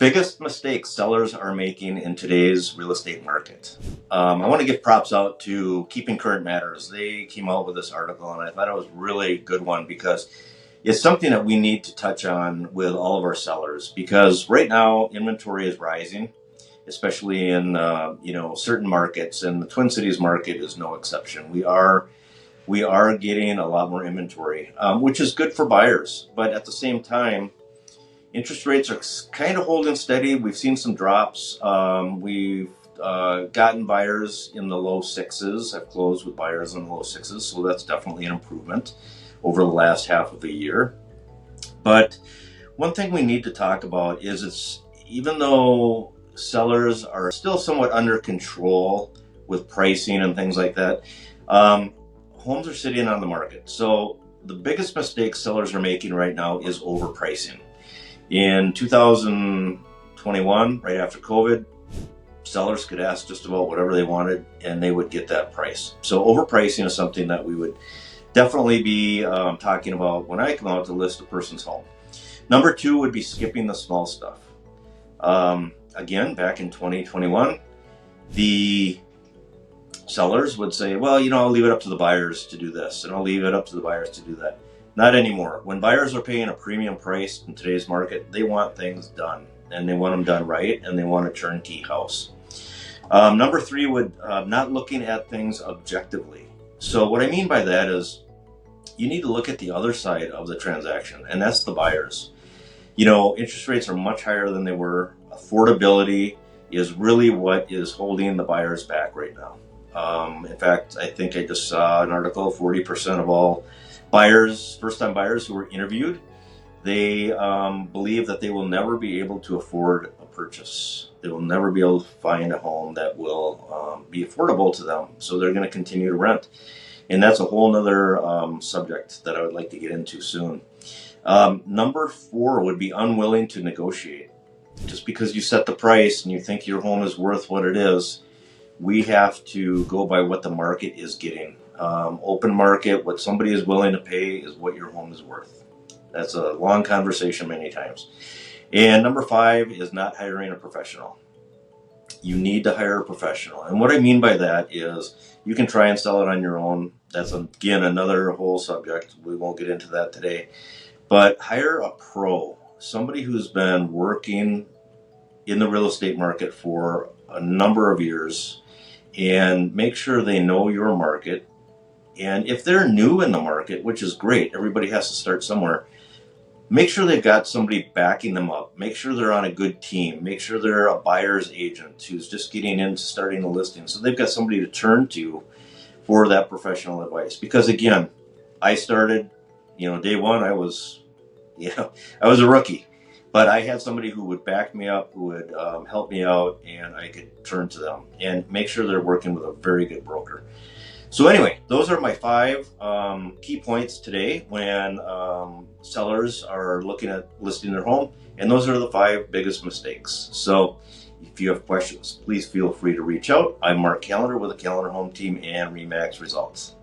Biggest mistakes sellers are making in today's real estate market. I want to give props out to Keeping Current Matters. They came out with this article and I thought it was really a good one because it's something that we need to touch on with all of our sellers, because right now inventory is rising, especially in certain markets, and the Twin Cities market is no exception. We are getting a lot more inventory, which is good for buyers, but at the same time, interest rates are kind of holding steady. We've seen some drops. We've gotten buyers in the low sixes. I've closed with buyers in the low sixes, so that's definitely an improvement over the last half of the year. But one thing we need to talk about is even though sellers are still somewhat under control with pricing and things like that, homes are sitting on the market. So the biggest mistake sellers are making right now is overpricing. In 2021, right after COVID, sellers could ask just about whatever they wanted and they would get that price. So overpricing is something that we would definitely be talking about when I come out to list a person's home. Number two would be skipping the small stuff. Again, back in 2021, the sellers would say, well, I'll leave it up to the buyers to do this, and I'll leave it up to the buyers to do that. Not anymore. When buyers are paying a premium price in today's market, they want things done, and they want them done right, and they want a turnkey house. Number three would not looking at things objectively. So what I mean by that is you need to look at the other side of the transaction, and that's the buyers. Interest rates are much higher than they were. Affordability is really what is holding the buyers back right now. In fact, I think I just saw an article, 40% of all buyers, first-time buyers who were interviewed, they believe that they will never be able to afford a purchase. They will never be able to find a home that will be affordable to them. So they're going to continue to rent. And that's a whole nother subject that I would like to get into soon. Number four would be unwilling to negotiate. Just because you set the price and you think your home is worth what it is, we have to go by what the market is getting. Open market, what somebody is willing to pay is what your home is worth. That's a long conversation many times. And number five is not hiring a professional. You need to hire a professional. And what I mean by that is you can try and sell it on your own. That's, again, another whole subject. We won't get into that today. But hire a pro, somebody who's been working in the real estate market for a number of years, and make sure they know your market. And if they're new in the market, which is great, everybody has to start somewhere, make sure they've got somebody backing them up. Make sure they're on a good team. Make sure they're a buyer's agent who's just getting into starting a listing. So they've got somebody to turn to for that professional advice. Because again, I started, day one, I was a rookie. But I had somebody who would back me up, who would help me out, and I could turn to them and make sure they're working with a very good broker. So anyway, those are my five key points today when sellers are looking at listing their home, and those are the five biggest mistakes. So if you have questions, please feel free to reach out. I'm Mark Callender with the Callender Home Team and RE/MAX Results.